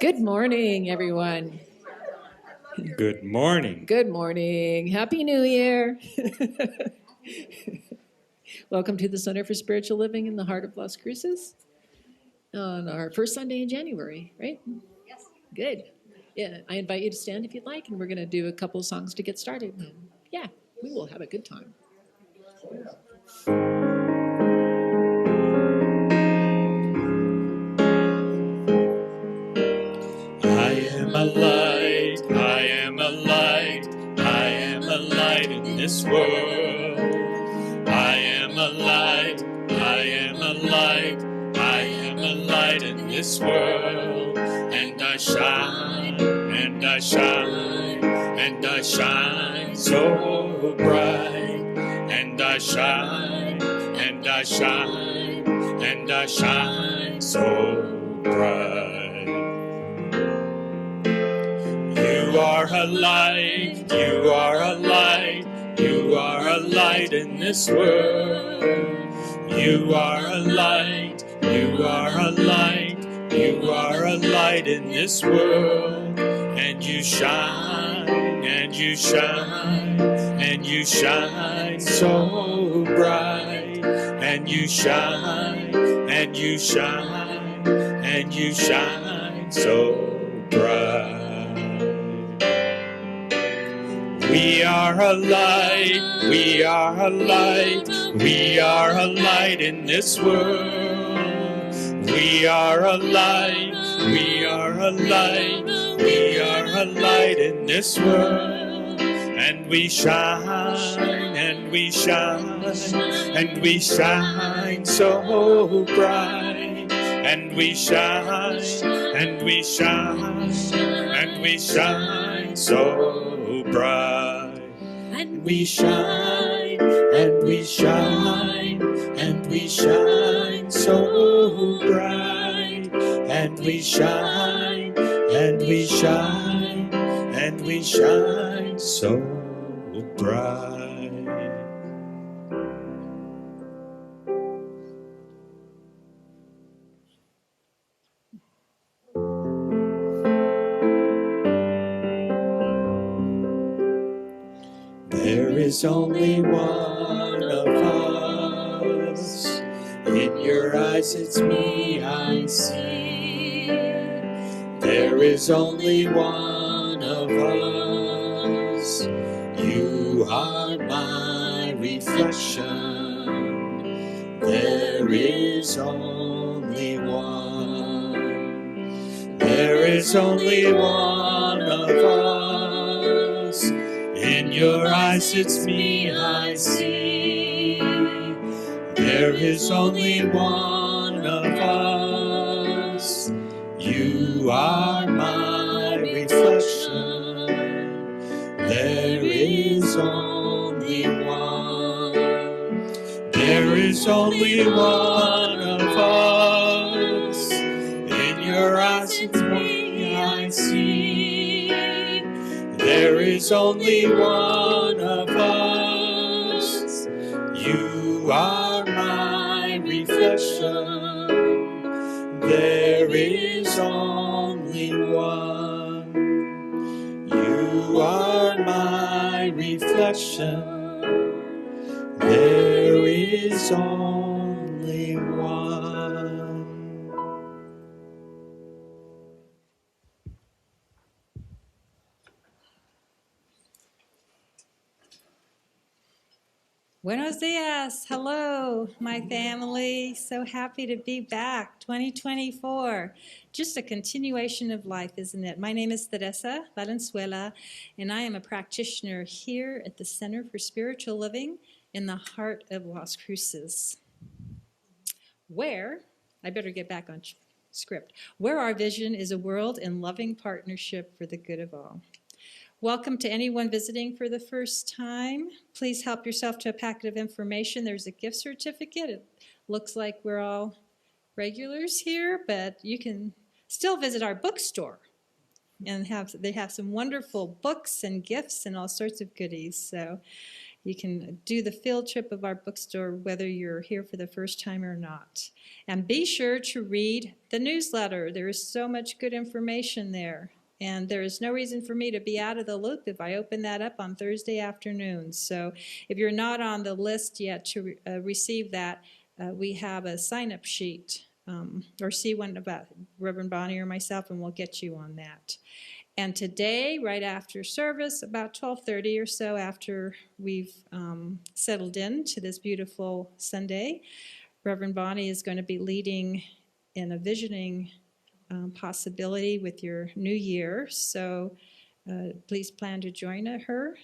Good morning, everyone. Good morning. Good morning. Happy New Year. Welcome to the Center for Spiritual Living in the heart of Las Cruces on our first Sunday in January, right? Yes. Good. Yeah, I invite you to stand if you'd like, and we're going to do a couple of songs to get started. Yeah, we will have a good time. I am a light, I am a light, I am a light in this world. I am a light, I am a light, I am a light in this world. And I shine, and I shine, and I shine so bright. And I shine, and I shine, and I shine so bright. You are a light, you are a light, you are a light in this world. You are a light, you are a light, you are a light in this world. And you shine, and you shine, and you shine so bright. And you shine, and you shine, and you shine so bright. We are a light, we are a light, we are a light in this world. We are a light, we are a light, we are a light in this world. And we shine, and we shine, and we shine so bright. And we shine, and we shine, and we shine so bright. And we shine, and we shine, and we shine so bright. And we shine, and we shine, and we shine so bright. There is only one of us. In your eyes it's me I see. There is only one of us. You are my reflection. There is only one. There is only one of us. In your eyes it's me I see. There is only one of us. You are my reflection. There is only one. There is only one of us. In your eyes it's me I see. There is only one of us. You are my reflection. There is only one. You are my reflection. There is only one. Buenos dias. Hello, my family. So happy to be back. 2024. Just a continuation of life, isn't it? My name is Teresa Valenzuela, and I am a practitioner here at the Center for Spiritual Living in the heart of Las Cruces, where, I better get back on script, where our vision is a world in loving partnership for the good of all. Welcome to anyone visiting for the first time. Please help yourself to a packet of information. There's a gift certificate. It looks like we're all regulars here, but you can still visit our bookstore and they have some wonderful books and gifts and all sorts of goodies. So You can do the field trip of our bookstore whether you're here for the first time or not. And be sure to read the newsletter. There is so much good information there. And there is no reason for me to be out of the loop if I open that up on Thursday afternoons. So if you're not on the list yet to receive that, we have a sign-up sheet, or see one about Reverend Bonnie or myself, and we'll get you on that. And today, right after service, about 12:30 or so after we've settled in to this beautiful Sunday, Reverend Bonnie is going to be leading in a visioning possibility with your new year. So please plan to join her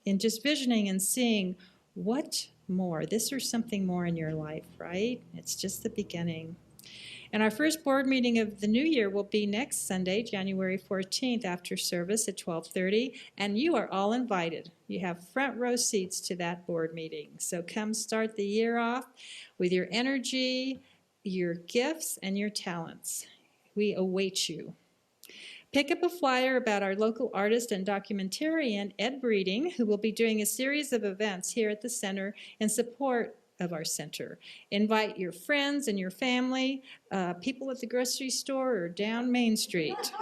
in just visioning and seeing what more, this or something more in your life, right? It's just the beginning. And our first board meeting of the new year will be next Sunday, January 14th, after service at 12:30. And you are all invited. You have front row seats to that board meeting. So come start the year off with your energy, your gifts, and your talents. We await you. Pick up a flyer about our local artist and documentarian, Ed Breeding, who will be doing a series of events here at the center in support of our center. Invite your friends and your family, people at the grocery store or down Main Street.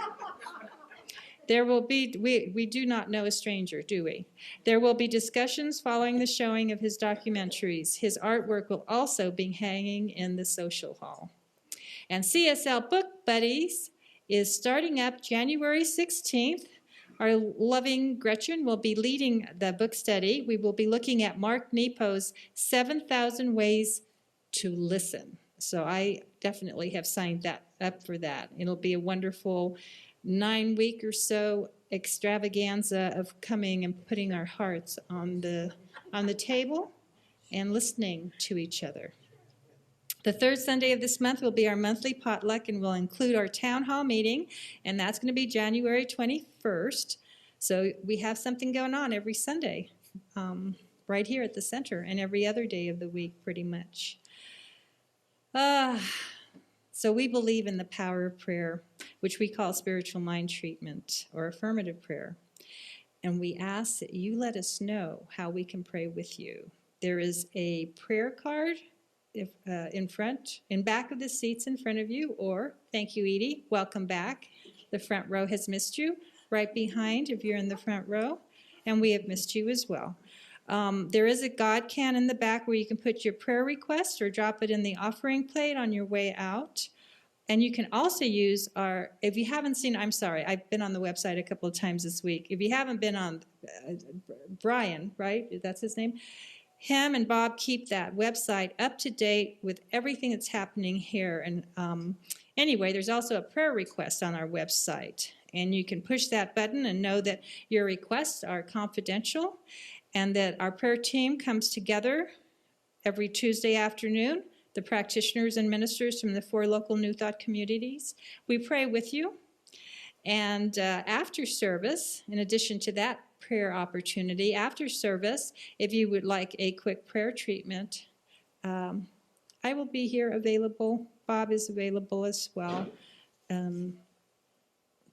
There will be, we do not know a stranger, do we? There will be discussions following the showing of his documentaries. His artwork will also be hanging in the social hall. And CSL Book Buddies is starting up January 16th. Our loving Gretchen will be leading the book study. We will be looking at Mark Nepo's 7,000 Ways to Listen. So I definitely have signed that up for that. It'll be a wonderful 9-week or so extravaganza of coming and putting our hearts on the table and listening to each other. The third Sunday of this month will be our monthly potluck and will include our town hall meeting, and that's going to be January 21st. So we have something going on every Sunday right here at the center and every other day of the week pretty much. So we believe in the power of prayer, which we call spiritual mind treatment or affirmative prayer. And we ask that you let us know how we can pray with you. There is a prayer card in back of the seats in front of you, or thank you, Edie, welcome back. The front row has missed you. Right behind, if you're in the front row, and we have missed you as well. There is a God can in the back where you can put your prayer request or drop it in the offering plate on your way out. And you can also use our, if you haven't seen, I'm sorry, I've been on the website a couple of times this week. If you haven't been on, Brian, right, that's his name? Him and Bob keep that website up to date with everything that's happening here. And anyway, there's also a prayer request on our website. And you can push that button and know that your requests are confidential and that our prayer team comes together every Tuesday afternoon, the practitioners and ministers from the 4 local New Thought communities. We pray with you. And after service, in addition to that prayer opportunity, after service, if you would like a quick prayer treatment, I will be here available. Bob is available as well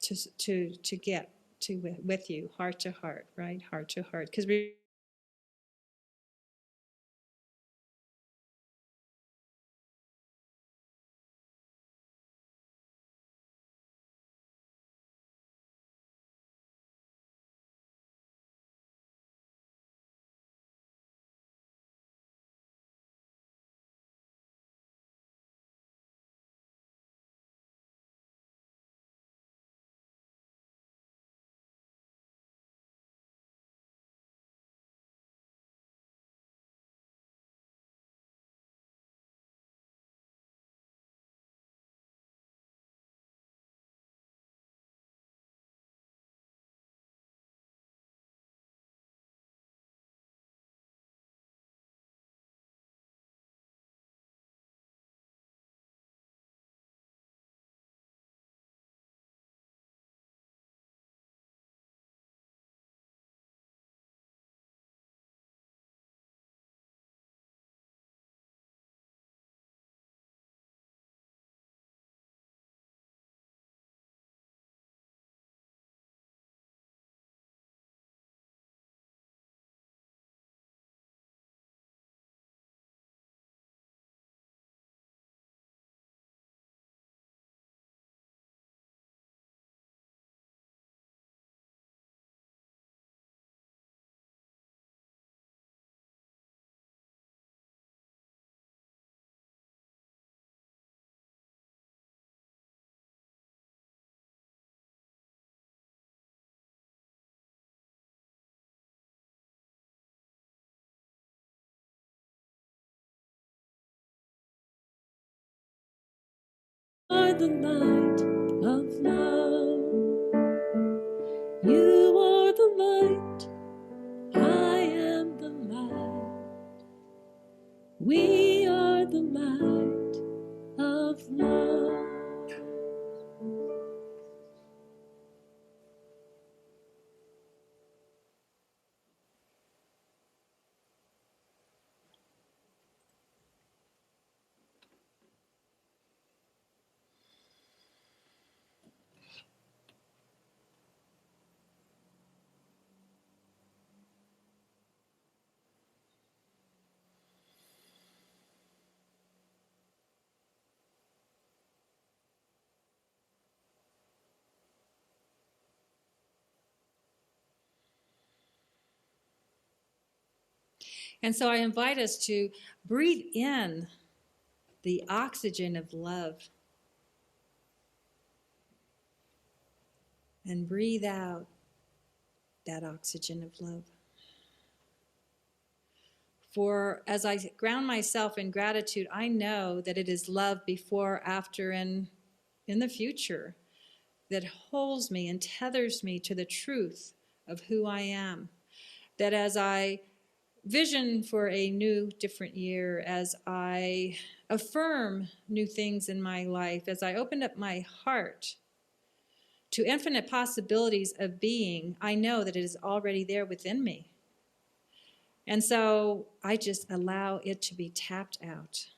to get to with you, heart to heart, right? Heart to heart. Because we the light of love. You are the light. I am the light. We are the light of love. And so I invite us to breathe in the oxygen of love and breathe out that oxygen of love. For as I ground myself in gratitude, I know that it is love before, after, and in the future that holds me and tethers me to the truth of who I am. That as I vision for a new, different year, as I affirm new things in my life, as I open up my heart to infinite possibilities of being, I know that it is already there within me. And so I just allow it to be tapped out.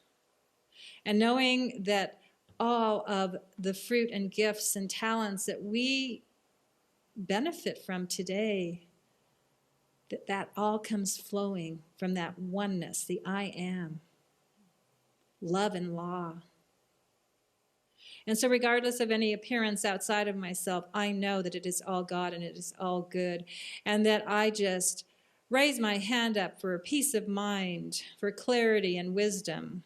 And knowing that all of the fruit and gifts and talents that we benefit from today, that all comes flowing from that oneness, the I am, love and law. And so regardless of any appearance outside of myself, I know that it is all God and it is all good. And that I just raise my hand up for peace of mind, for clarity and wisdom.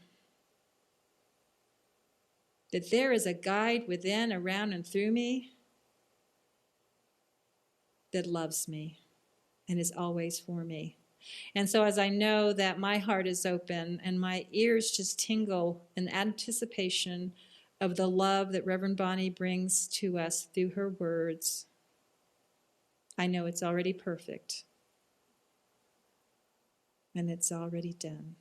That there is a guide within, around, and through me that loves me and is always for me. And so as I know that my heart is open and my ears just tingle in anticipation of the love that Reverend Bonnie brings to us through her words, I know it's already perfect and it's already done.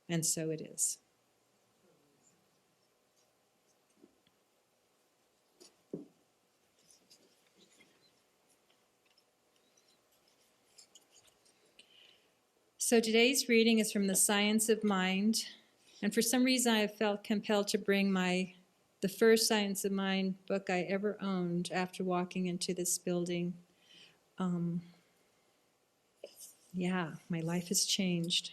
And so it is. So today's reading is from the Science of Mind. And for some reason, I felt compelled to bring the first Science of Mind book I ever owned after walking into this building. My life has changed.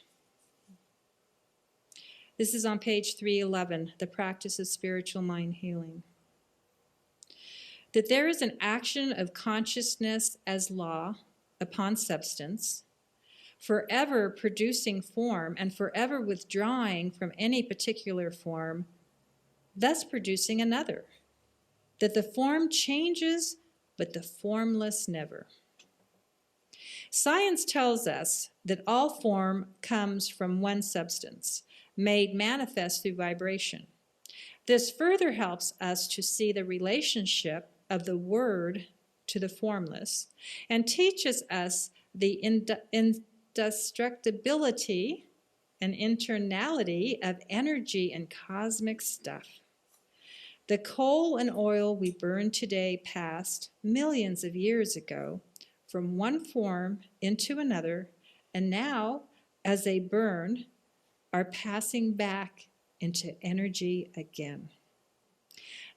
This is on page 311, The Practice of Spiritual Mind Healing. That there is an action of consciousness as law upon substance, forever producing form and forever withdrawing from any particular form, thus producing another. That the form changes, but the formless never. Science tells us that all form comes from one substance, made manifest through vibration. This further helps us to see the relationship of the word to the formless and teaches us the indestructibility and internality of energy and cosmic stuff. The coal and oil we burn today passed millions of years ago from one form into another, and now, as they burn, are passing back into energy again.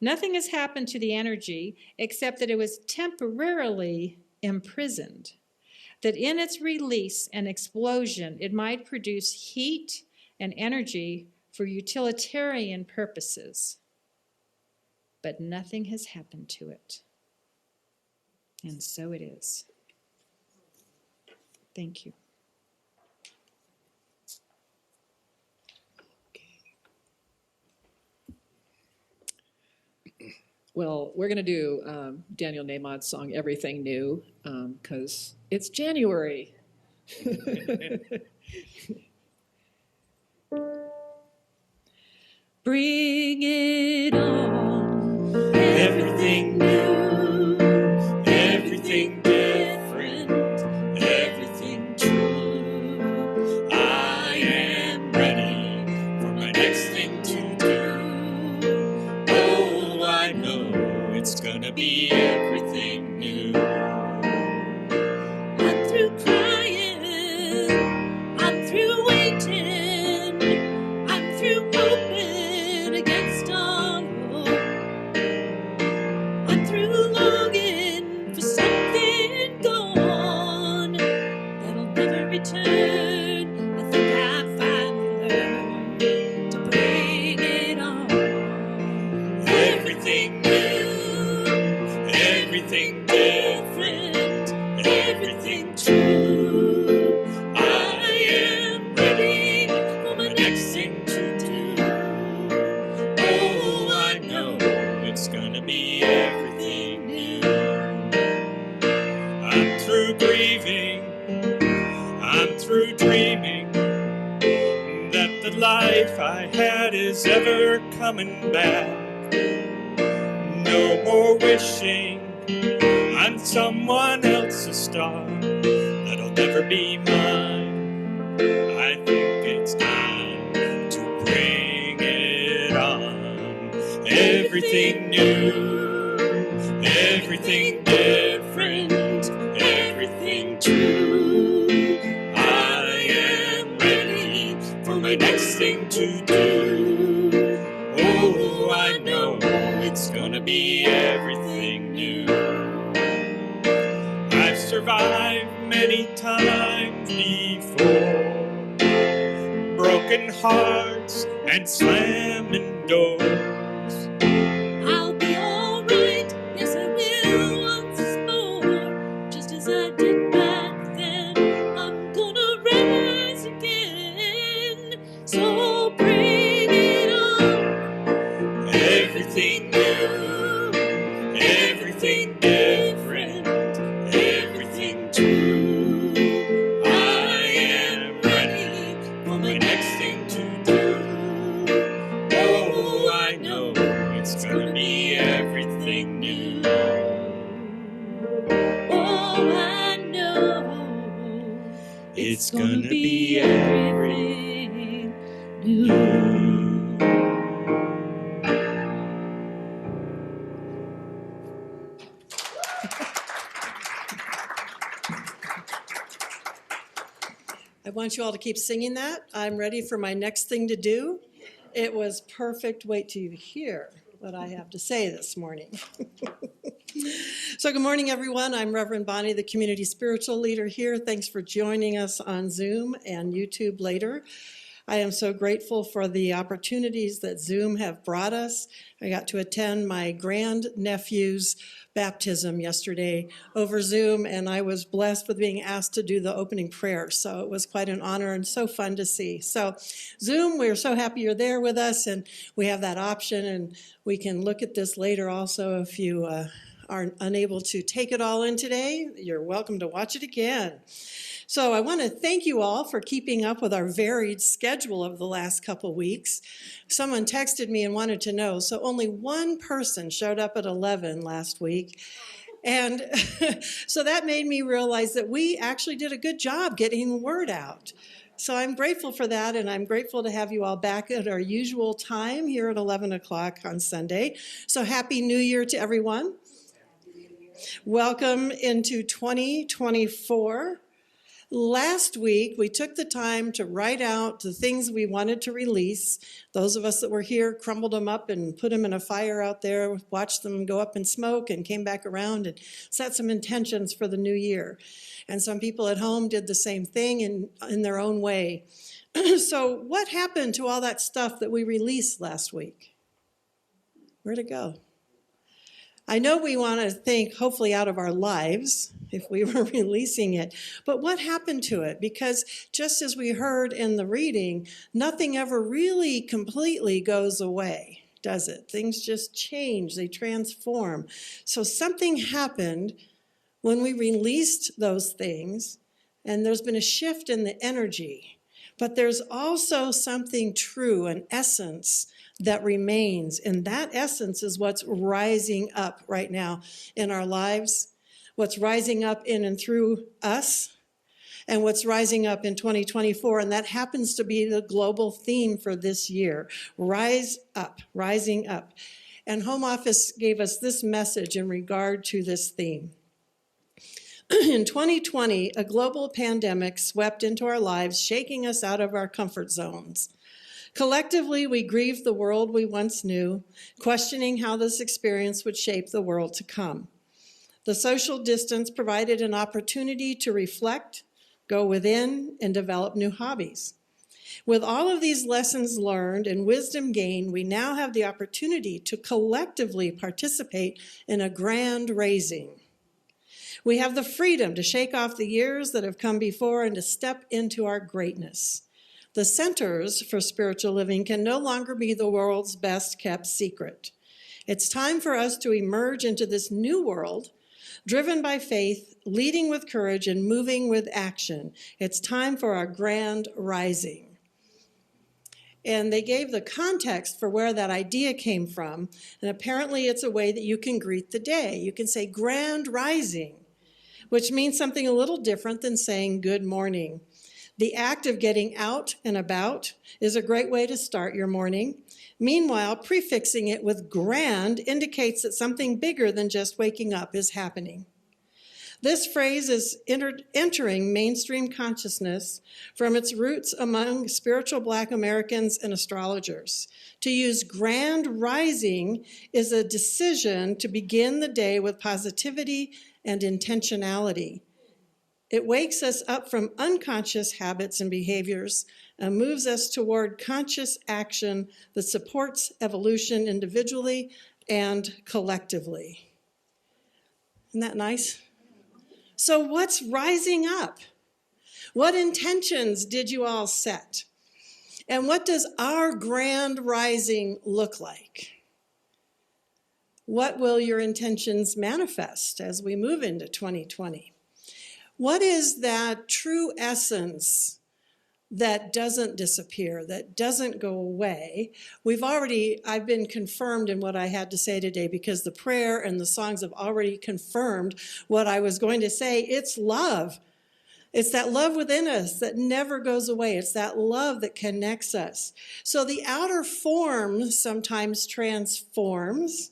Nothing has happened to the energy except that it was temporarily imprisoned, that in its release and explosion, it might produce heat and energy for utilitarian purposes. But nothing has happened to it. And so it is. Thank you. Well, we're going to do Daniel Nahmod's song, Everything New, because it's January. Bring it on. Everything new, everything different, everything true. I am ready for my next thing to do. Oh, I know it's gonna be everything new. I'm through crying, I'm through waiting, I'm through hoping against all hope. I'm through longing for something gone that'll never return. I think I finally learned to bring it on. Everything new, everything different, everything true. I am ready for my next thing to do. Oh, I know it's gonna be everything new. I'm through grieving, I'm through dreaming that the life I had is ever coming back. No more wishing on someone else's star that'll never be mine. I think it's time to bring it on. Everything new, everything different, everything true. I am ready for my next thing to do. Oh, I know it's gonna be everything new. I've survived many times before, broken hearts and slamming doors. I'll be alright, yes I will once more. Just as I did back then, I'm gonna rise again. So bring it on. Everything new, everything different, everything true. I am ready for my next thing to do. Oh, I know it's gonna be everything new. Oh, I know It's gonna be everything new. I want you all to keep singing that. I'm ready for my next thing to do. It was perfect. Wait till you hear what I have to say this morning. So good morning, everyone. I'm Reverend Bonnie, the community spiritual leader here. Thanks for joining us on Zoom and YouTube later. I am so grateful for the opportunities that Zoom have brought us. I got to attend my grandnephew's baptism yesterday over Zoom, and I was blessed with being asked to do the opening prayer. So it was quite an honor and so fun to see. So Zoom, we're so happy you're there with us, and we have that option, and we can look at this later also if you are unable to take it all in today. You're welcome to watch it again. So I want to thank you all for keeping up with our varied schedule of the last couple weeks. Someone texted me and wanted to know, so only one person showed up at 11 last week. And so that made me realize that we actually did a good job getting the word out. So I'm grateful for that, and I'm grateful to have you all back at our usual time here at 11 o'clock on Sunday. So Happy New Year to everyone. Welcome into 2024. Last week, we took the time to write out the things we wanted to release. Those of us that were here crumbled them up and put them in a fire out there, watched them go up in smoke, and came back around and set some intentions for the new year. And some people at home did the same thing in their own way. So what happened to all that stuff that we released last week? Where'd it go? I know we want to think hopefully out of our lives if we were releasing it, but what happened to it? Because just as we heard in the reading, nothing ever really completely goes away, does it? Things just change, they transform. So something happened when we released those things, and there's been a shift in the energy. But there's also something true, an essence that remains. And that essence is what's rising up right now in our lives, what's rising up in and through us, and what's rising up in 2024. And that happens to be the global theme for this year. Rise up, rising up. And Home Office gave us this message in regard to this theme. In 2020, a global pandemic swept into our lives, shaking us out of our comfort zones. Collectively, we grieved the world we once knew, questioning how this experience would shape the world to come. The social distance provided an opportunity to reflect, go within, and develop new hobbies. With all of these lessons learned and wisdom gained, we now have the opportunity to collectively participate in a grand raising. We have the freedom to shake off the years that have come before and to step into our greatness. The centers for spiritual living can no longer be the world's best kept secret. It's time for us to emerge into this new world, driven by faith, leading with courage, and moving with action. It's time for our grand rising. And they gave the context for where that idea came from. And apparently it's a way that you can greet the day. You can say grand rising, which means something a little different than saying good morning. The act of getting out and about is a great way to start your morning. Meanwhile, prefixing it with grand indicates that something bigger than just waking up is happening. This phrase is entering mainstream consciousness from its roots among spiritual Black Americans and astrologers. To use grand rising is a decision to begin the day with positivity and intentionality. It wakes us up from unconscious habits and behaviors and moves us toward conscious action that supports evolution individually and collectively. Isn't that nice? So what's rising up? What intentions did you all set? And what does our grand rising look like? What will your intentions manifest as we move into 2020? What is that true essence that doesn't disappear, that doesn't go away? I've been confirmed in what I had to say today because the prayer and the songs have already confirmed what I was going to say. It's love. It's that love within us that never goes away. It's that love that connects us. So the outer form sometimes transforms,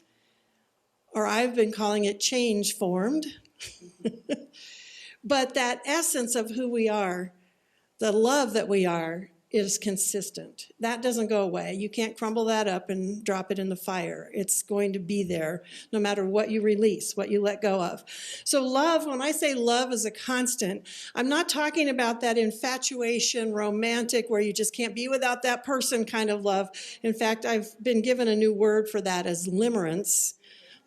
or I've been calling it change formed. But that essence of who we are, the love that we are, is consistent. That doesn't go away. You can't crumble that up and drop it in the fire. It's going to be there no matter what you release, what you let go of. So love, when I say love is a constant, I'm not talking about that infatuation, romantic, where you just can't be without that person kind of love. In fact, I've been given a new word for that as limerence.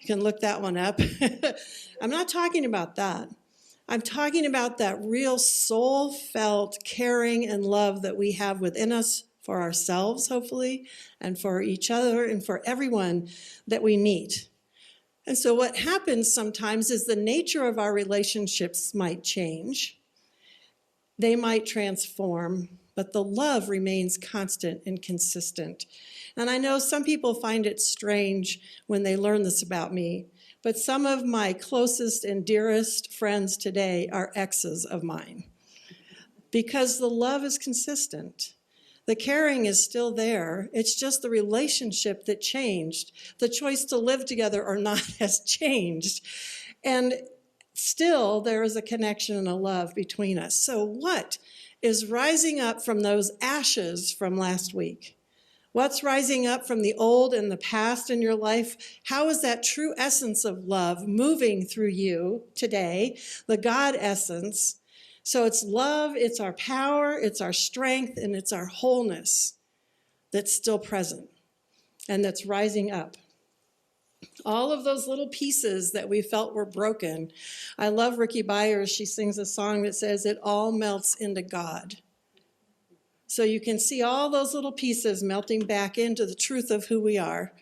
You can look that one up. I'm not talking about that. I'm talking about that real soul-felt caring and love that we have within us for ourselves, hopefully, and for each other and for everyone that we meet. And so what happens sometimes is the nature of our relationships might change. They might transform, but the love remains constant and consistent. And I know some people find it strange when they learn this about me, but some of my closest and dearest friends today are exes of mine because the love is consistent. The caring is still there. It's just the relationship that changed. The choice to live together or not has changed. And still there is a connection and a love between us. So what is rising up from those ashes from last week? What's rising up from the old and the past in your life? How is that true essence of love moving through you today, the God essence? So it's love, it's our power, it's our strength, and it's our wholeness that's still present and that's rising up. All of those little pieces that we felt were broken. I love Ricky Byers. She sings a song that says, "It all melts into God." So you can see all those little pieces melting back into the truth of who we are,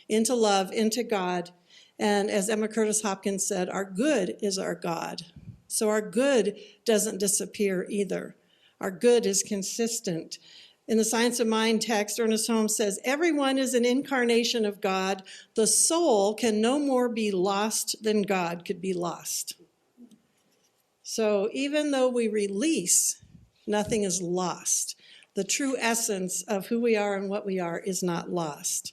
into love, into God. And as Emma Curtis Hopkins said, our good is our God. So our good doesn't disappear either. Our good is consistent. In the Science of Mind text, Ernest Holmes says, everyone is an incarnation of God. The soul can no more be lost than God could be lost. So even though we release, nothing is lost. The true essence of who we are and what we are is not lost.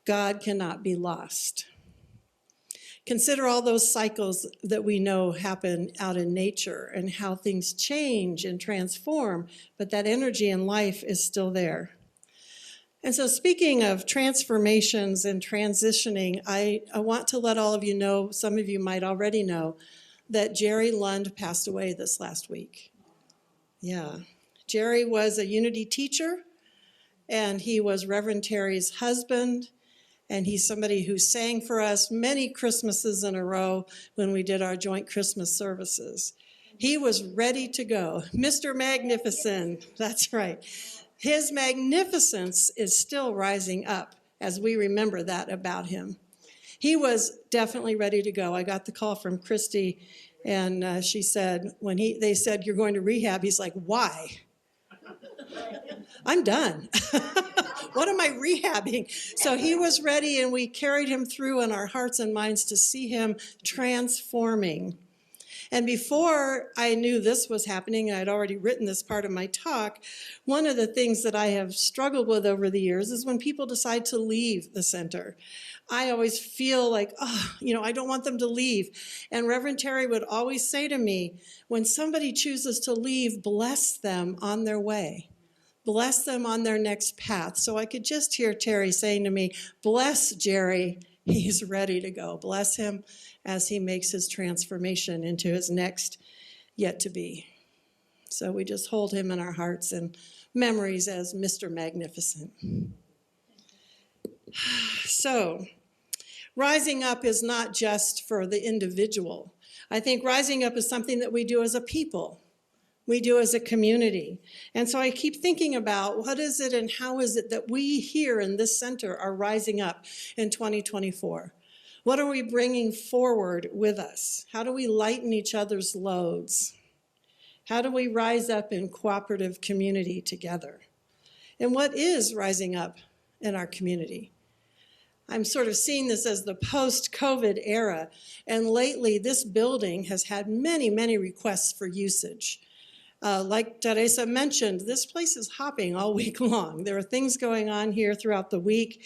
God cannot be lost. Consider all those cycles that we know happen out in nature and how things change and transform, but that energy in life is still there. And so speaking of transformations and transitioning, I want to let all of you know, some of you might already know, that Jerry Lund passed away this last week. Yeah. Jerry was a Unity teacher, and he was Reverend Terry's husband. And he's somebody who sang for us many Christmases in a row when we did our joint Christmas services. He was ready to go. Mr. Magnificent, that's right. His magnificence is still rising up as we remember that about him. He was definitely ready to go. I got the call from Christy, and she said, when they said, you're going to rehab, he's like, why? I'm done. What am I rehabbing? So he was ready, and we carried him through in our hearts and minds to see him transforming. And before I knew this was happening, and I'd already written this part of my talk, one of the things that I have struggled with over the years is when people decide to leave the center. I always feel like, I don't want them to leave. And Reverend Terry would always say to me, when somebody chooses to leave, bless them on their way. Bless them on their next path. So I could just hear Terry saying to me, bless Jerry, he's ready to go. Bless him as he makes his transformation into his next yet to be. So we just hold him in our hearts and memories as Mr. Magnificent. So rising up is not just for the individual. I think rising up is something that we do as a people. We do as a community. And so I keep thinking about what is it and how is it that we here in this center are rising up in 2024? What are we bringing forward with us? How do we lighten each other's loads? How do we rise up in cooperative community together? And what is rising up in our community? I'm sort of seeing this as the post-COVID era. And lately, this building has had many, many requests for usage. Like Teresa mentioned, this place is hopping all week long. There are things going on here throughout the week.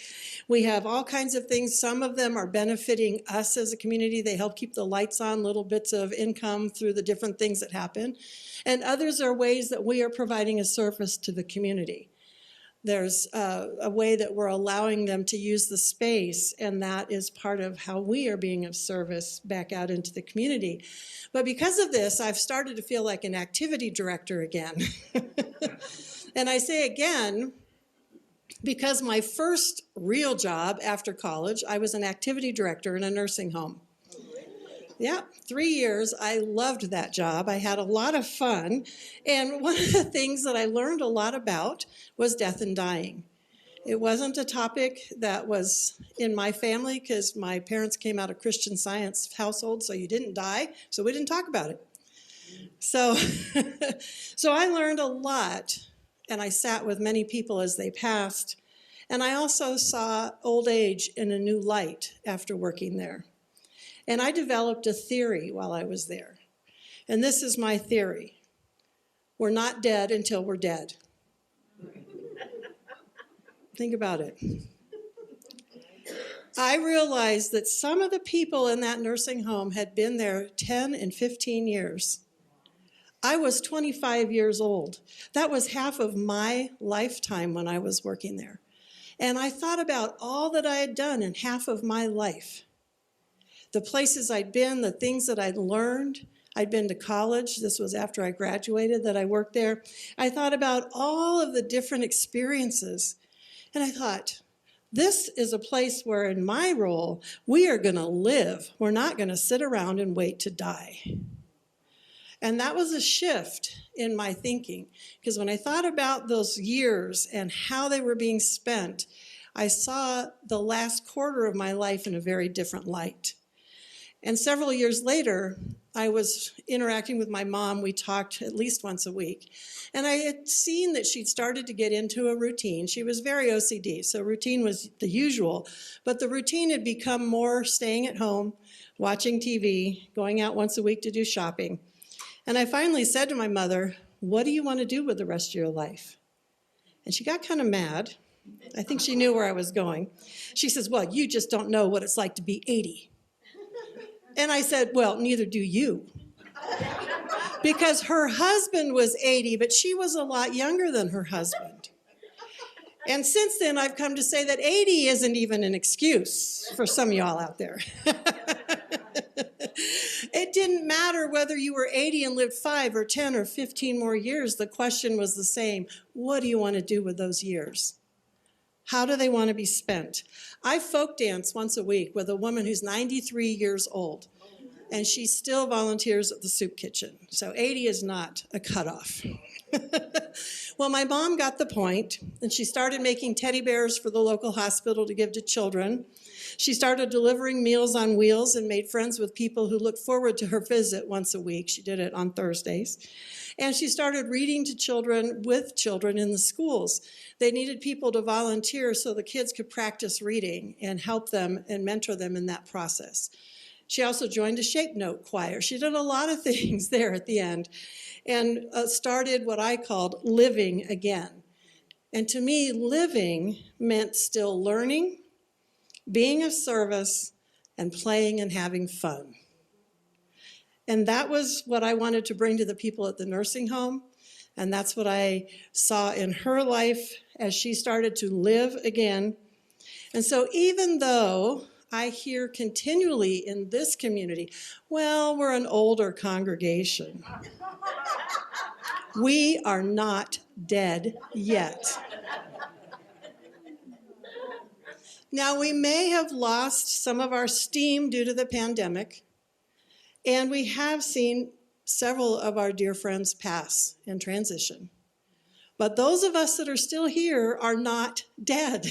We have all kinds of things. Some of them are benefiting us as a community. They help keep the lights on, little bits of income through the different things that happen. And others are ways that we are providing a service to the community. There's a way that we're allowing them to use the space, and that is part of how we are being of service back out into the community. But because of this, I've started to feel like an activity director again. And I say again, because my first real job after college, I was an activity director in a nursing home. Yeah, 3 years. I loved that job. I had a lot of fun. And one of the things that I learned a lot about was death and dying. It wasn't a topic that was in my family because my parents came out of Christian Science household, so you didn't die, so we didn't talk about it. So, so I learned a lot, and I sat with many people as they passed. And I also saw old age in a new light after working there. And I developed a theory while I was there. And this is my theory. We're not dead until we're dead. Think about it. I realized that some of the people in that nursing home had been there 10 and 15 years. I was 25 years old. That was half of my lifetime when I was working there. And I thought about all that I had done in half of my life. The places I'd been, the things that I'd learned. I'd been to college. This was after I graduated that I worked there. I thought about all of the different experiences. And I thought, this is a place where in my role, we are going to live. We're not going to sit around and wait to die. And that was a shift in my thinking. Because when I thought about those years and how they were being spent, I saw the last quarter of my life in a very different light. And several years later, I was interacting with my mom. We talked at least once a week. And I had seen that she'd started to get into a routine. She was very OCD, so routine was the usual. But the routine had become more staying at home, watching TV, going out once a week to do shopping. And I finally said to my mother, "What do you want to do with the rest of your life?" And she got kind of mad. I think she knew where I was going. She says, "Well, you just don't know what it's like to be 80. And I said, "Well, neither do you." Because her husband was 80, but she was a lot younger than her husband. And since then, I've come to say that 80 isn't even an excuse for some of y'all out there. It didn't matter whether you were 80 and lived 5 or 10 or 15 more years. The question was the same. What do you want to do with those years? How do they want to be spent? I folk dance once a week with a woman who's 93 years old, and she still volunteers at the soup kitchen. So 80 is not a cutoff. Well, my mom got the point, and she started making teddy bears for the local hospital to give to children. She started delivering Meals on Wheels and made friends with people who looked forward to her visit once a week. She did it on Thursdays. And she started reading to children with children in the schools. They needed people to volunteer so the kids could practice reading and help them and mentor them in that process. She also joined a shape note choir. She did a lot of things there at the end and started what I called living again. And to me, living meant still learning, being of service, and playing and having fun. And that was what I wanted to bring to the people at the nursing home. And that's what I saw in her life as she started to live again. And so even though I hear continually in this community, well, we're an older congregation, we are not dead yet. Now, we may have lost some of our steam due to the pandemic, and we have seen several of our dear friends pass and transition. But those of us that are still here are not dead.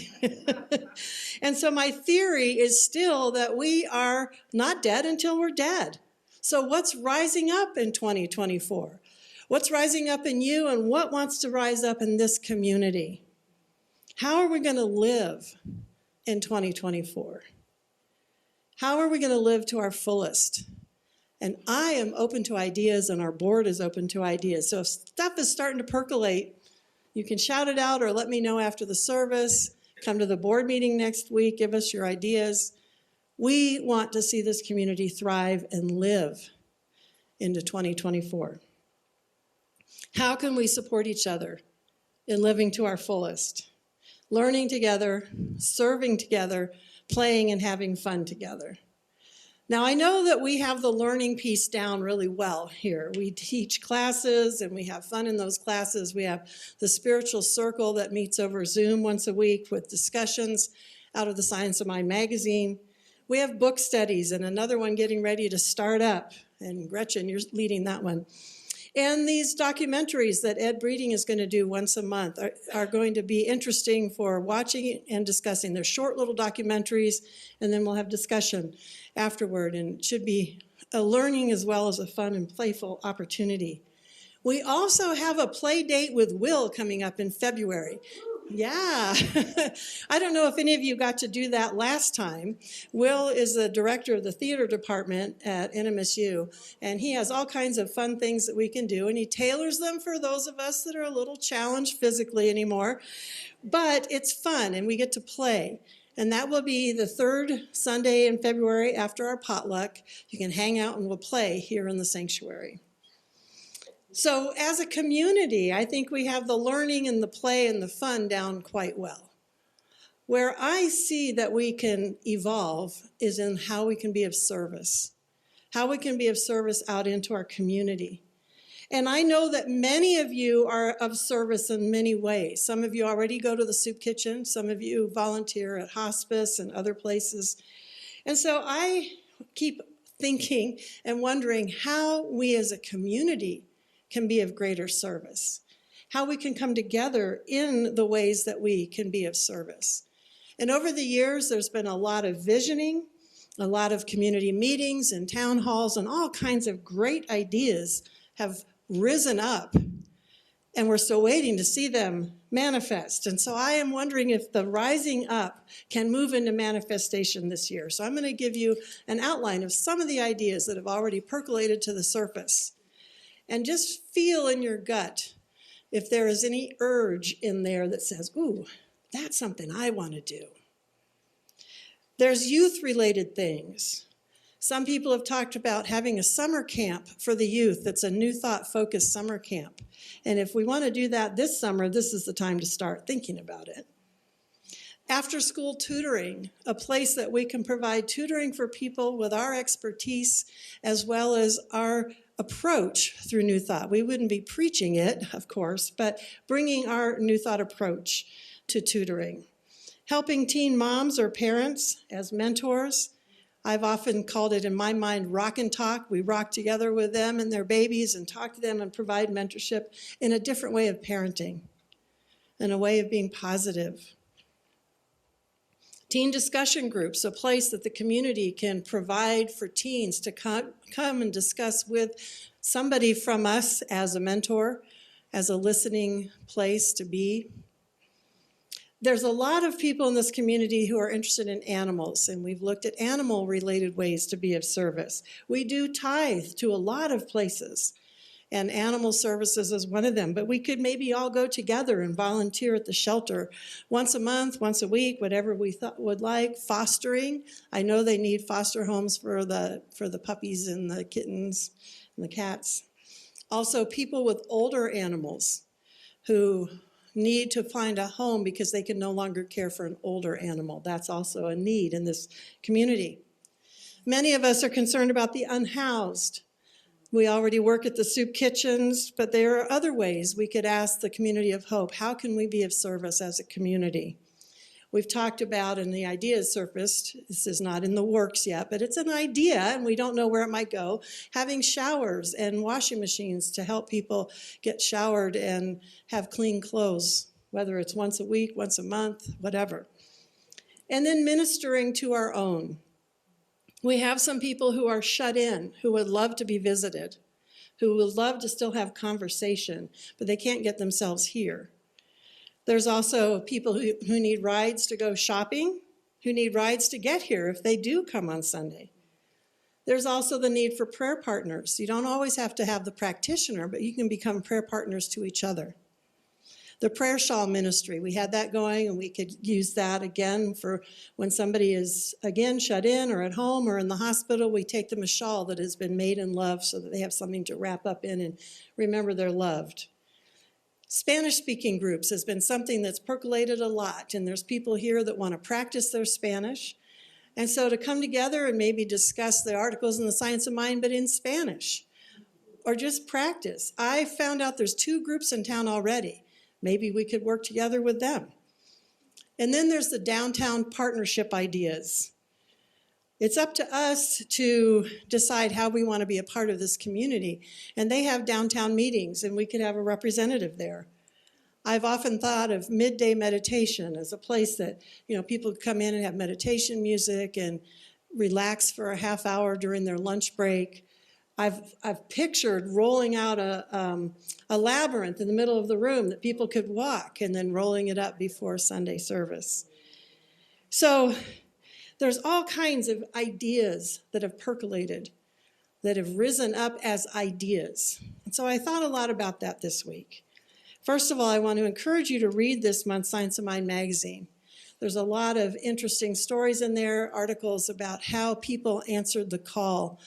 And so my theory is still that we are not dead until we're dead. So what's rising up in 2024? What's rising up in you, and what wants to rise up in this community? How are we going to live in 2024? How are we going to live to our fullest? And I am open to ideas, and our board is open to ideas. So if stuff is starting to percolate, you can shout it out or let me know after the service. Come to the board meeting next week, give us your ideas. We want to see this community thrive and live into 2024. How can we support each other in living to our fullest? Learning together, serving together, playing and having fun together. Now, I know that we have the learning piece down really well here. We teach classes and we have fun in those classes. We have the spiritual circle that meets over Zoom once a week with discussions out of the Science of Mind magazine. We have book studies and another one getting ready to start up. And Gretchen, you're leading that one. And these documentaries that Ed Breeding is going to do once a month are going to be interesting for watching and discussing. They're short little documentaries, and then we'll have discussion afterward. And it should be a learning as well as a fun and playful opportunity. We also have a play date with Will coming up in February. Yeah. I don't know if any of you got to do that last time. Will is the director of the theater department at NMSU, and he has all kinds of fun things that we can do, and he tailors them for those of us that are a little challenged physically anymore. But it's fun, and we get to play. And that will be the third Sunday in February after our potluck. You can hang out and we'll play here in the sanctuary. So as a community, I think we have the learning and the play and the fun down quite well. Where I see that we can evolve is in how we can be of service, how we can be of service out into our community. And I know that many of you are of service in many ways. Some of you already go to the soup kitchen. Some of you volunteer at hospice and other places. And so I keep thinking and wondering how we as a community can be of greater service, how we can come together in the ways that we can be of service. And over the years, there's been a lot of visioning, A lot of community meetings and town halls and all kinds of great ideas have risen up, and we're still waiting to see them manifest. And so I am wondering if the rising up can move into manifestation this year. So I'm going to give you an outline of some of the ideas that have already percolated to the surface. And just feel in your gut if there is any urge in there that says, ooh, that's something I want to do. There's youth-related things. Some people have talked about having a summer camp for the youth that's a New Thought-focused summer camp. And if we want to do that this summer, this is the time to start thinking about it. After-school tutoring, a place that we can provide tutoring for people with our expertise as well as our approach through New Thought. We wouldn't be preaching it, of course, but bringing our New Thought approach to tutoring. Helping teen moms or parents as mentors. I've often called it in my mind rock and talk. We rock together with them and their babies and talk to them and provide mentorship in a different way of parenting, in a way of being positive. Teen discussion groups, a place that the community can provide for teens to come and discuss with somebody from us as a mentor, as a listening place to be. There's a lot of people in this community who are interested in animals, and we've looked at animal-related ways to be of service. We do tithe to a lot of places, and animal services is one of them. But we could maybe all go together and volunteer at the shelter once a month, once a week, whatever we would like. Fostering. I know they need foster homes for the puppies and the kittens and the cats. Also, people with older animals who need to find a home because they can no longer care for an older animal. That's also a need in this community. Many of us are concerned about the unhoused. We already work at the soup kitchens, but there are other ways we could ask the community of hope, how can we be of service as a community? We've talked about, and the idea has surfaced, this is not in the works yet, but it's an idea and we don't know where it might go, having showers and washing machines to help people get showered and have clean clothes, whether it's once a week, once a month, whatever. And then ministering to our own. We have some people who are shut in, who would love to be visited, who would love to still have conversation, but they can't get themselves here. There's also people who need rides to go shopping, who need rides to get here if they do come on Sunday. There's also the need for prayer partners. You don't always have to have the practitioner, but you can become prayer partners to each other. The prayer shawl ministry, we had that going, and we could use that again for when somebody is, again, shut in or at home or in the hospital. We take them a shawl that has been made in love so that they have something to wrap up in and remember they're loved. Spanish-speaking groups has been something that's percolated a lot, and there's people here that want to practice their Spanish. And so to come together and maybe discuss the articles in the Science of Mind, but in Spanish, or just practice. I found out there's 2 groups in town already. Maybe we could work together with them. And then there's the downtown partnership ideas. It's up to us to decide how we want to be a part of this community. And they have downtown meetings, and we could have a representative there. I've often thought of midday meditation as a place that, people come in and have meditation music and relax for a half hour during their lunch break. I've pictured rolling out a labyrinth in the middle of the room that people could walk and then rolling it up before Sunday service. So there's all kinds of ideas that have percolated, that have risen up as ideas. And so I thought a lot about that this week. First of all, I want to encourage you to read this month's Science of Mind magazine. There's a lot of interesting stories in there, articles about how people answered the call,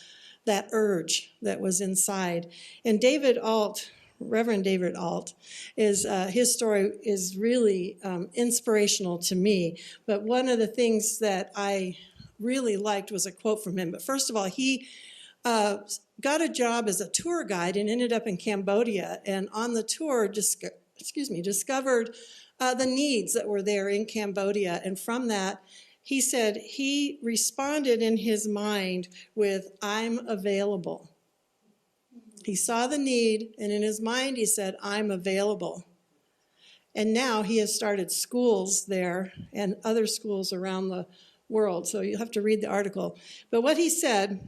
that urge that was inside. And David Alt, Reverend David Alt, his story is really inspirational to me. But one of the things that I really liked was a quote from him. But first of all, he got a job as a tour guide and ended up in Cambodia. And on the tour, discovered the needs that were there in Cambodia. And from that, he said he responded in his mind with, "I'm available." He saw the need, and in his mind he said, "I'm available." And now he has started schools there and other schools around the world, so you'll have to read the article. But what he said,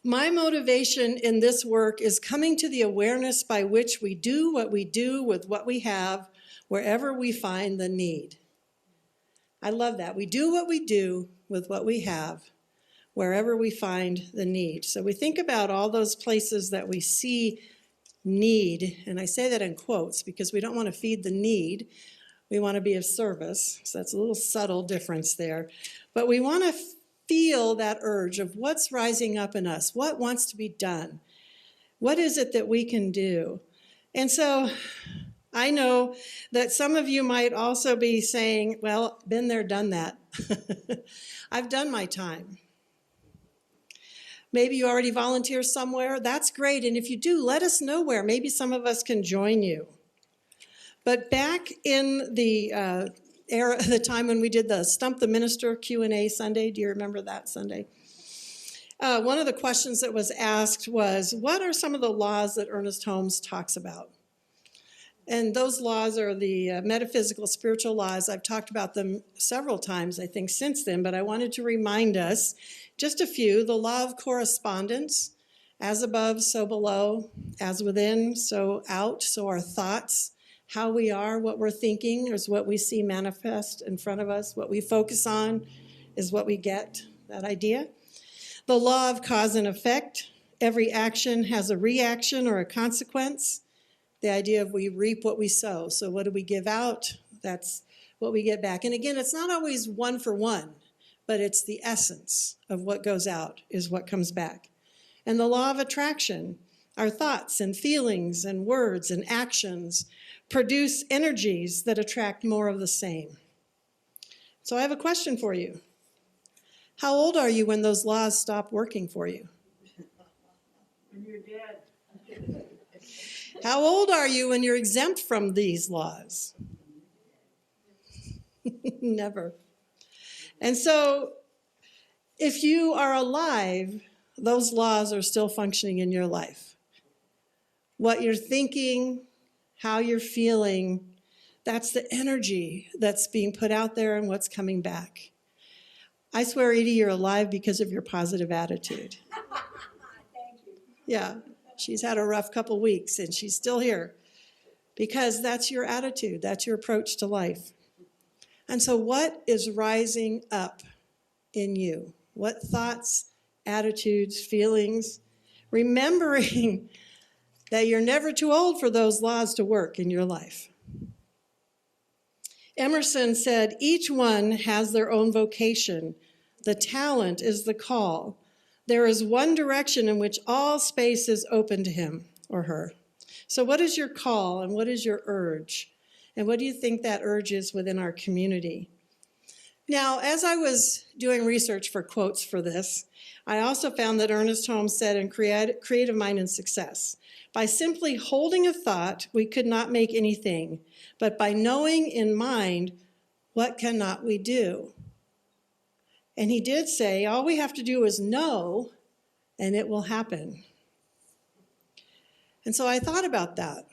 my motivation in this work is coming to the awareness by which we do what we do with what we have, wherever we find the need. I love that. We do what we do with what we have, wherever we find the need. So we think about all those places that we see need, and I say that in quotes because we don't want to feed the need. We want to be of service, so that's a little subtle difference there. But we want to feel that urge of what's rising up in us, what wants to be done, what is it that we can do. And so I know that some of you might also be saying, well, been there, done that. I've done my time. Maybe you already volunteer somewhere. That's great. And if you do, let us know where. Maybe some of us can join you. But back in the era, the time when we did the Stump the Minister Q&A Sunday, do you remember that Sunday? One of the questions that was asked was, what are some of the laws that Ernest Holmes talks about? And those laws are the metaphysical, spiritual laws. I've talked about them several times, I think, since then, but I wanted to remind us just a few. The law of correspondence, as above, so below, as within, so out, so our thoughts, how we are, what we're thinking is what we see manifest in front of us. What we focus on is what we get, that idea. The law of cause and effect. Every action has a reaction or a consequence. The idea of we reap what we sow. So what do we give out? That's what we get back. And again, it's not always one for one, but it's the essence of what goes out is what comes back. And the law of attraction. Our thoughts and feelings and words and actions produce energies that attract more of the same. So I have a question for you. How old are you when those laws stop working for you? When you're dead. How old are you when you're exempt from these laws? Never. And so if you are alive, those laws are still functioning in your life. What you're thinking, how you're feeling, that's the energy that's being put out there and what's coming back. I swear, Edie, you're alive because of your positive attitude. Thank you. Yeah, she's had a rough couple weeks and she's still here because that's your attitude, that's your approach to life. And so what is rising up in you? What thoughts, attitudes, feelings? Remembering that you're never too old for those laws to work in your life. Emerson said, each one has their own vocation. The talent is the call. There is one direction in which all space is open to him or her. So what is your call and what is your urge? And what do you think that urge is within our community? Now, as I was doing research for quotes for this, I also found that Ernest Holmes said in Creative Mind and Success, by simply holding a thought, we could not make anything, but by knowing in mind, what cannot we do? And he did say, all we have to do is know, and it will happen. And so I thought about that.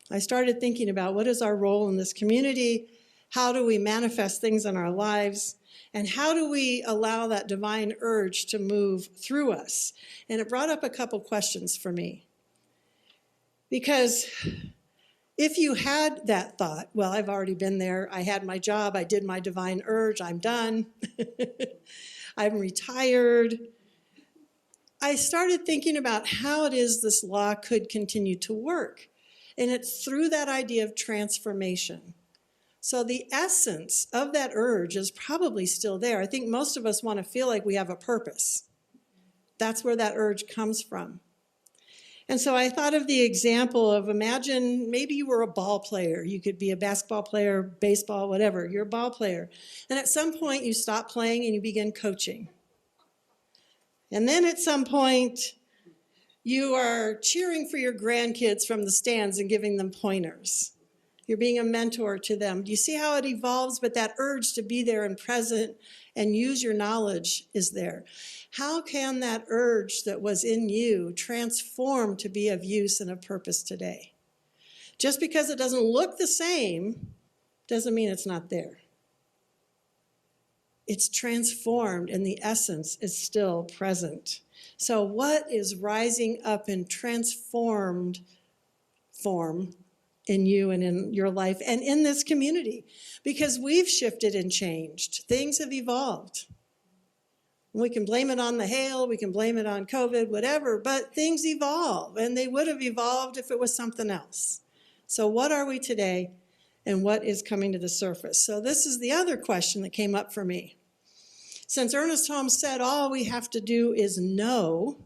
I started thinking about what is our role in this community? How do we manifest things in our lives? And how do we allow that divine urge to move through us? And it brought up a couple questions for me. Because if you had that thought, well, I've already been there, I had my job, I did my divine urge, I'm done, I'm retired. I started thinking about how it is this law could continue to work. And it's through that idea of transformation. So the essence of that urge is probably still there. I think most of us want to feel like we have a purpose. That's where that urge comes from. And so I thought of the example of, imagine maybe you were a ball player. You could be a basketball player, baseball, whatever. You're a ball player. And at some point you stop playing and you begin coaching. And then at some point you are cheering for your grandkids from the stands and giving them pointers. You're being a mentor to them. Do you see how it evolves? But that urge to be there and present and use your knowledge is there. How can that urge that was in you transform to be of use and of purpose today? Just because it doesn't look the same doesn't mean it's not there. it's transformed and the essence is still present. So what is rising up in transformed form in you and in your life and in this community? Because we've shifted and changed. Things have evolved. We can blame it on the hail, we can blame it on COVID, whatever, but things evolve, and they would have evolved if it was something else. So what are we today, and what is coming to the surface? So this is the other question that came up for me. Since Ernest Holmes said all we have to do is know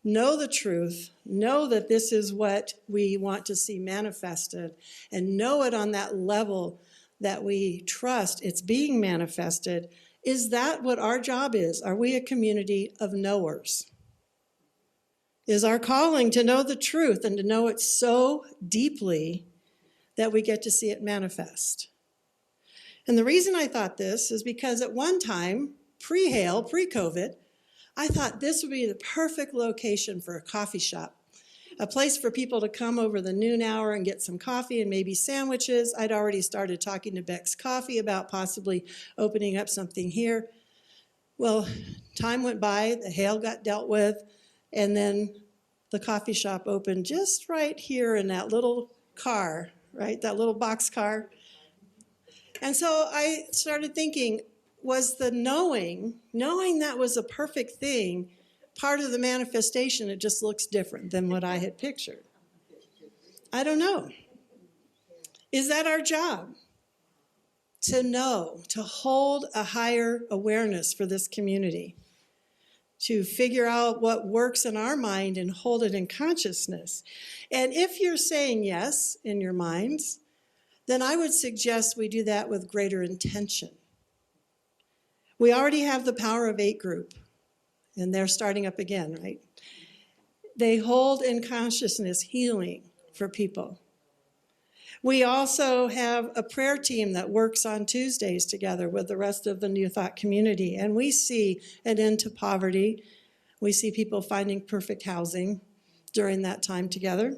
the truth, know that this is what we want to see manifested, and know it on that level that we trust it's being manifested, is that what our job is? Are we a community of knowers? Is our calling to know the truth and to know it so deeply that we get to see it manifest? And the reason I thought this is because at one time, pre-hail, pre-COVID, I thought this would be the perfect location for a coffee shop, a place for people to come over the noon hour and get some coffee and maybe sandwiches. I'd already started talking to Beck's Coffee about possibly opening up something here. Well, time went by, the hail got dealt with, and then the coffee shop opened just right here in that little car, right, that little box car. And so I started thinking, was the knowing that was a perfect thing, part of the manifestation? It just looks different than what I had pictured. I don't know. Is that our job? To know, to hold a higher awareness for this community, to figure out what works in our mind and hold it in consciousness. And if you're saying yes in your minds, then I would suggest we do that with greater intention. We already have the Power of 8 group, and they're starting up again, right? They hold in consciousness healing for people. We also have a prayer team that works on Tuesdays together with the rest of the New Thought community, and we see an end to poverty. We see people finding perfect housing during that time together.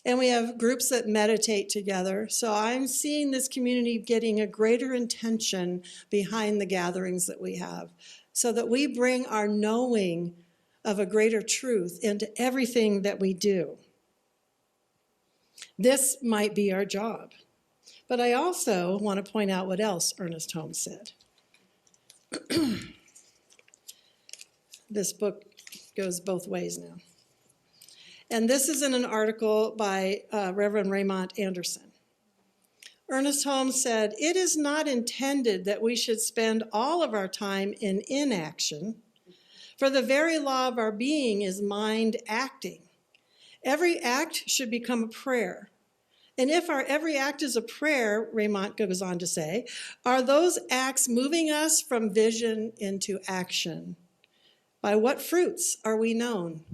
And we have groups that meditate together. So I'm seeing this community getting a greater intention behind the gatherings that we have, so that we bring our knowing of a greater truth into everything that we do. This might be our job. But I also want to point out what else Ernest Holmes said. This book goes both ways now. And this is in an article by Reverend Raymond Anderson. Ernest Holmes said, "It is not intended that we should spend all of our time in inaction, for the very law of our being is mind acting. Every act should become a prayer. And if our every act is a prayer," Raymond goes on to say, "are those acts moving us from vision into action? By what fruits are we known?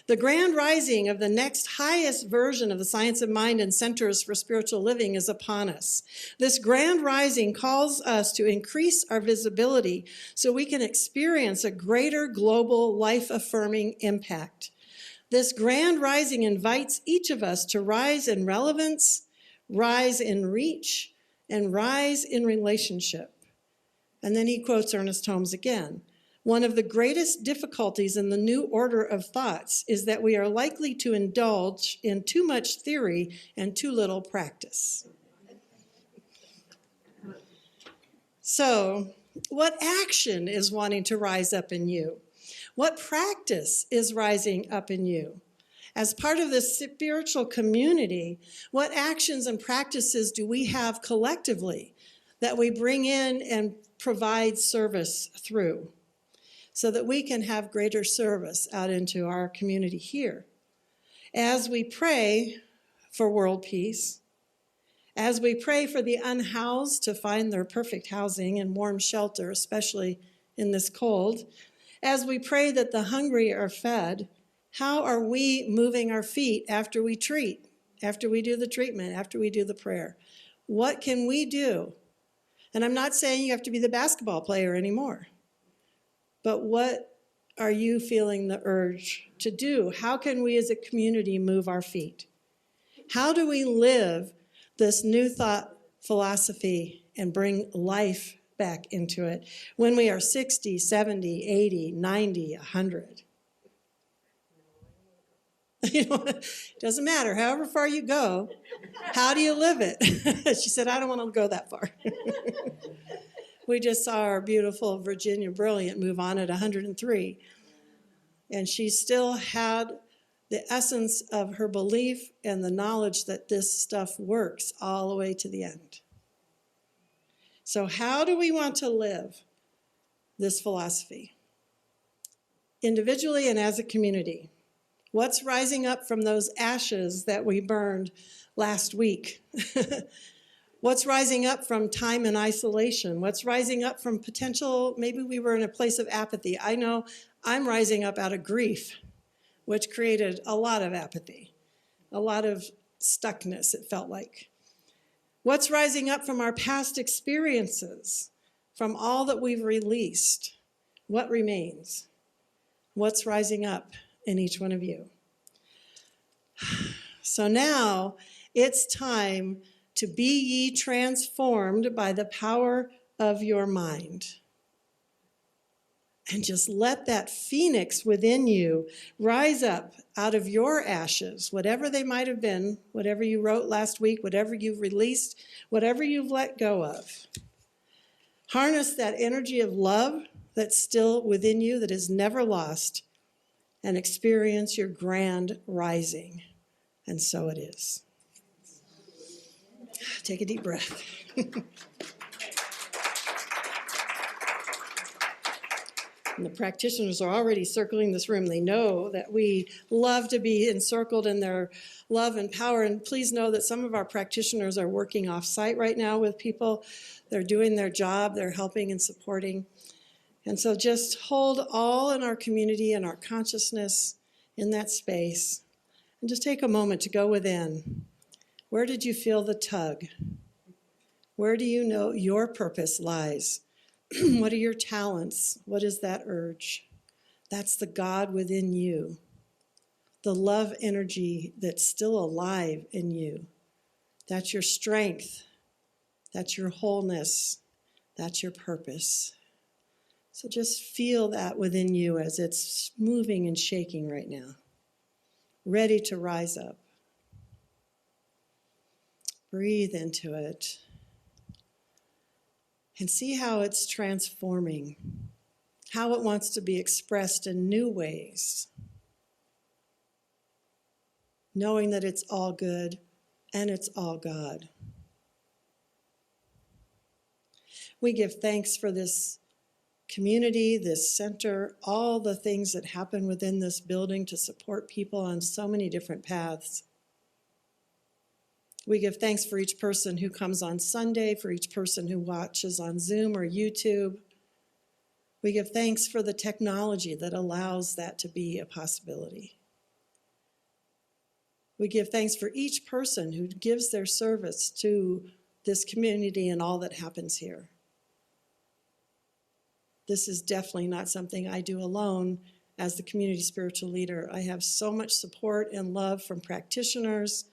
The grand rising of the next highest version of the science of mind and centers for spiritual living is upon us. This grand rising calls us to increase our visibility so we can experience a greater global life-affirming impact. This grand rising invites each of us to rise in relevance, rise in reach, and rise in relationship." And then he quotes Ernest Holmes again. "One of the greatest difficulties in the new order of thoughts is that we are likely to indulge in too much theory and too little practice." So, what action is wanting to rise up in you? What practice is rising up in you? As part of this spiritual community, what actions and practices do we have collectively that we bring in and provide service through, so that we can have greater service out into our community here? As we pray for world peace, as we pray for the unhoused to find their perfect housing and warm shelter, especially in this cold, as we pray that the hungry are fed, how are we moving our feet after we treat, after we do the treatment, after we do the prayer? What can we do? And I'm not saying you have to be the basketball player anymore. But what are you feeling the urge to do? How can we as a community move our feet? How do we live this new thought philosophy and bring life back into it when we are 60, 70, 80, 90, 100. It doesn't matter, however far you go, how do you live it? She said, I don't want to go that far. We just saw our beautiful Virginia Brilliant move on at 103. And she still had the essence of her belief and the knowledge that this stuff works all the way to the end. So how do we want to live this philosophy? Individually and as a community. What's rising up from those ashes that we burned last week? What's rising up from time in isolation? What's rising up from potential, maybe we were in a place of apathy. I know I'm rising up out of grief, which created a lot of apathy, a lot of stuckness, it felt like. What's rising up from our past experiences, from all that we've released? What remains? What's rising up in each one of you? So now it's time to be ye transformed by the power of your mind. And just let that phoenix within you rise up out of your ashes, whatever they might have been, whatever you wrote last week, whatever you've released, whatever you've let go of. Harness that energy of love that's still within you, that is never lost, and experience your grand rising. And so it is. Take a deep breath. And the practitioners are already circling this room. They know that we love to be encircled in their love and power. And please know that some of our practitioners are working off-site right now with people. They're doing their job. They're helping and supporting. And so just hold all in our community and our consciousness in that space. And just take a moment to go within. Where did you feel the tug? Where do you know your purpose lies? What are your talents? What is that urge? That's the God within you, the love energy that's still alive in you. That's your strength. That's your wholeness. That's your purpose. So just feel that within you as it's moving and shaking right now, ready to rise up. Breathe into it. And see how it's transforming, how it wants to be expressed in new ways, knowing that it's all good and it's all God. We give thanks for this community, this center, all the things that happen within this building to support people on so many different paths. We give thanks for each person who comes on Sunday, for each person who watches on Zoom or YouTube. We give thanks for the technology that allows that to be a possibility. We give thanks for each person who gives their service to this community and all that happens here. This is definitely not something I do alone as the community spiritual leader. I have so much support and love from practitioners,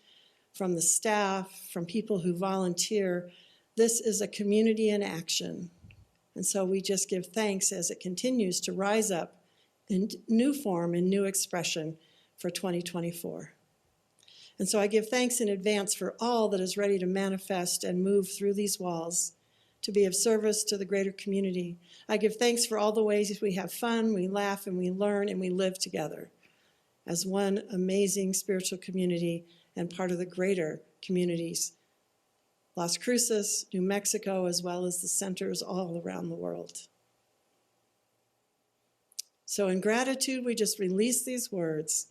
from the staff, from people who volunteer. This is a community in action. And so we just give thanks as it continues to rise up in new form and new expression for 2024. And so I give thanks in advance for all that is ready to manifest and move through these walls to be of service to the greater community. I give thanks for all the ways we have fun, we laugh, and we learn, and we live together as one amazing spiritual community and part of the greater communities, Las Cruces, New Mexico, as well as the centers all around the world. So in gratitude, we just release these words.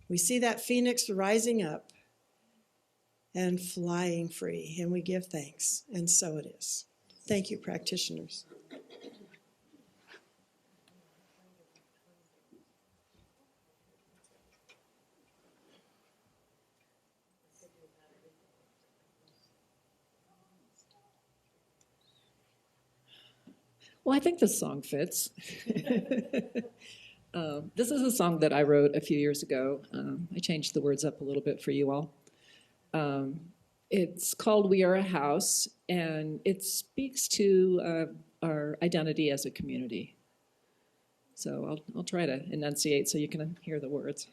We see that phoenix rising up and flying free, and we give thanks, and so it is. Thank you, practitioners. Well, I think this song fits. This is a song that I wrote a few years ago. I changed the words up a little bit for you all. It's called We Are a House, and it speaks to our identity as a community. So I'll try to enunciate so you can hear the words.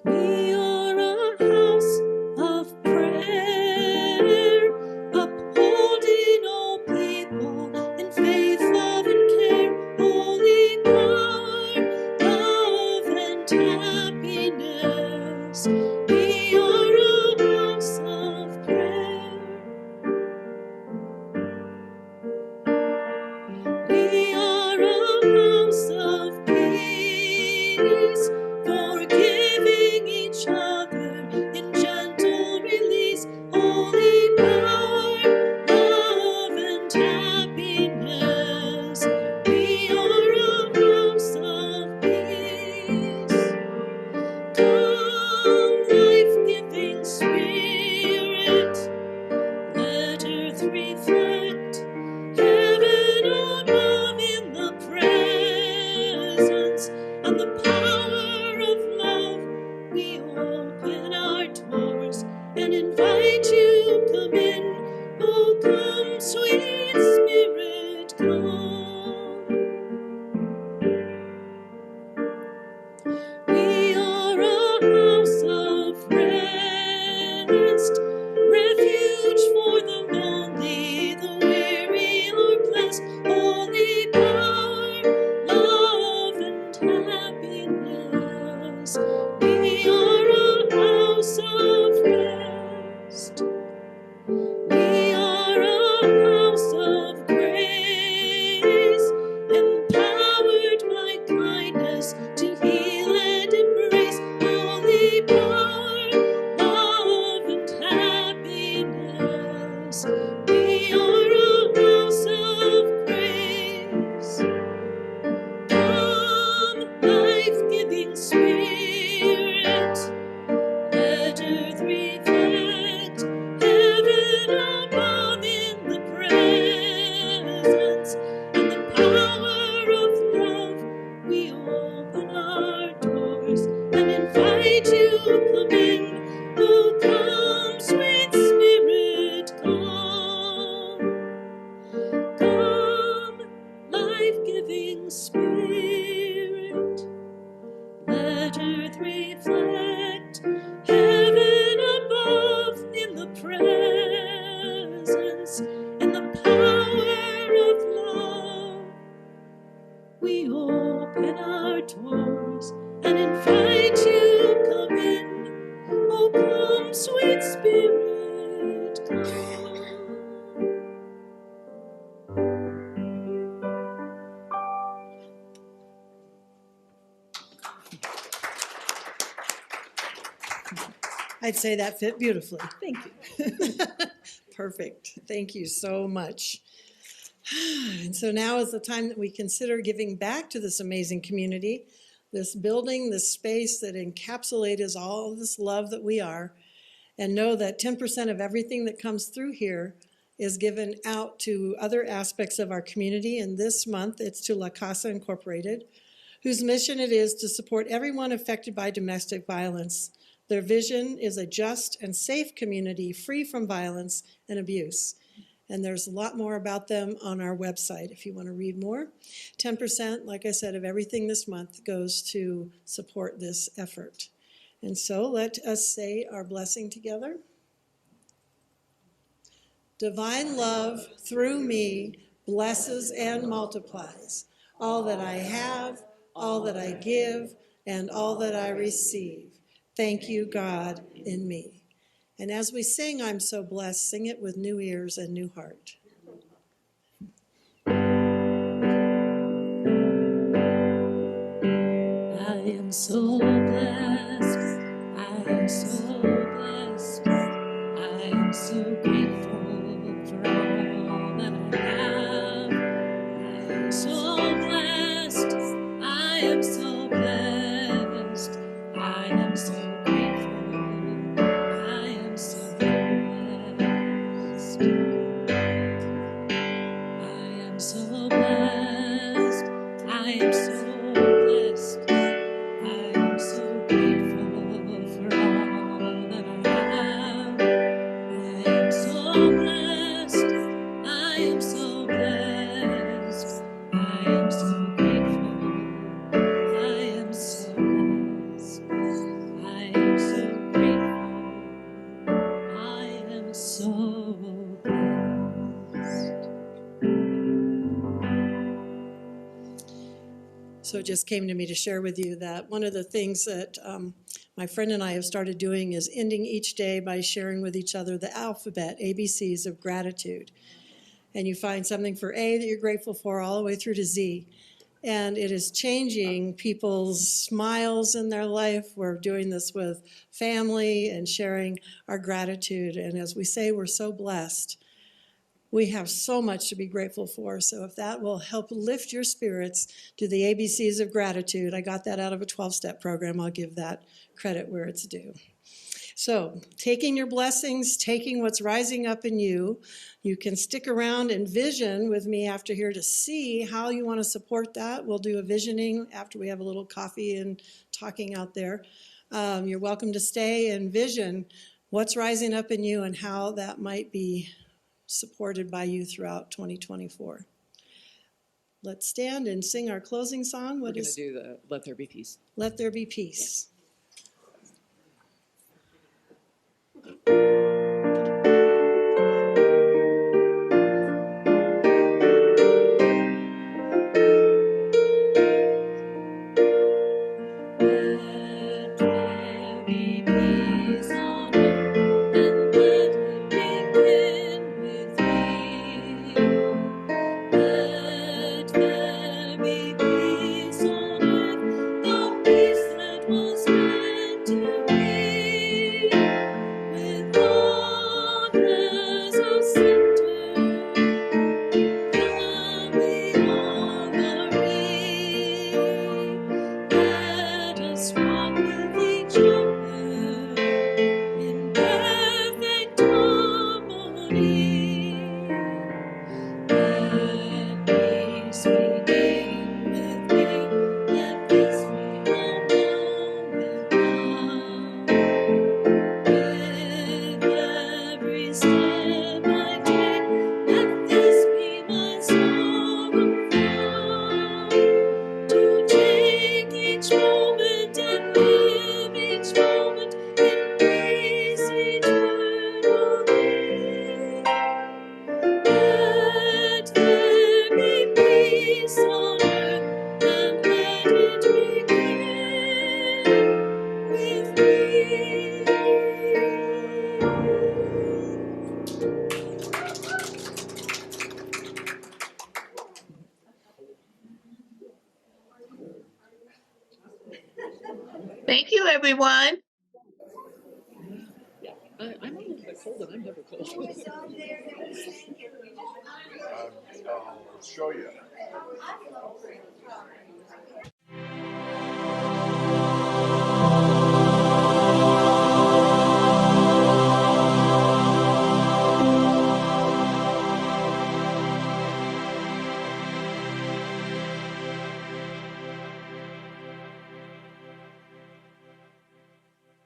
We are a house of prayer, upholding all people in faith, love, and care, holy power, love, and happiness. We are a house of prayer. We are a house of peace, forgiving each other in gentle release, holy power, love, and happiness. We are a house of peace. Come, life-giving Spirit, let earth reflect heaven above in the presence and the power of love. We open our doors and invite you, come in. Oh, come, sweet Spirit, come. We are a house of rest, refuge for the lonely, the weary are blessed, holy power, love, and happiness. We are a house of rest. We are a house of grace, empowered by kindness to heal and embrace, holy power, love, and happiness. We are a house of grace. Come, life-giving Spirit, let earth reflect heaven above in the presence and the power of love. We open our doors and invite you, come in. Oh, come, sweet Spirit, come. Come, life-giving Spirit, let earth reflect heaven above in the presence and the power of love. We open our doors and invite you, come in. Oh, come, sweet Spirit, come. I'd say that fit beautifully. Thank you. Perfect. Thank you so much. And so now is the time that we consider giving back to this amazing community, this building, this space that encapsulates all this love that we are, and know that 10% of everything that comes through here is given out to other aspects of our community. And this month, it's to La Casa Incorporated, whose mission it is to support everyone affected by domestic violence. Their vision is a just and safe community free from violence and abuse. And there's a lot more about them on our website if you want to read more. 10%, like I said, of everything this month goes to support this effort. And so let us say our blessing together. Divine love through me blesses and multiplies all that I have, all that I give, and all that I receive. Thank you, God, in me. And as we sing, I'm so blessed, sing it with new ears and new heart. I am so blessed. I am so blessed. I am so grateful for all that I have. I am so blessed. I am so blessed. I am so grateful. I am so blessed. I am so blessed. I am so blessed. I am so grateful for all that I have. I am so blessed. I am so blessed. I am so grateful. I am so blessed. I am so grateful. I am so blessed. So it just came to me to share with you that one of the things that my friend and I have started doing is ending each day by sharing with each other the alphabet, ABCs of gratitude. And you find something for A that you're grateful for all the way through to Z. And it is changing people's smiles in their life. We're doing this with family and sharing our gratitude. And as we say, we're so blessed. We have so much to be grateful for. So if that will help lift your spirits, do the ABCs of gratitude. I got that out of a 12-step program. I'll give that credit where it's due. So taking your blessings, taking what's rising up in you, you can stick around and vision with me after here to see how you want to support that. We'll do a visioning after we have a little coffee and talking out there. You're welcome to stay and vision what's rising up in you and how that might be supported by you throughout 2024. Let's stand and sing our closing song. We're going to do the Let There Be Peace. Let There Be Peace. Let there be peace on earth, and let it begin with me. Let there be peace on earth, the peace that was meant to be, with God as our center, family harmony. Let us walk with each other in perfect harmony. Let peace begin with me. Let peace be our moment now. With every step I take, let this be my song of love. To take each moment and live each moment in peace eternally. Let there be peace on earth, and let it begin with me. Thank you, everyone. I'm a little bit cold, and I'm never cold. I'll show you.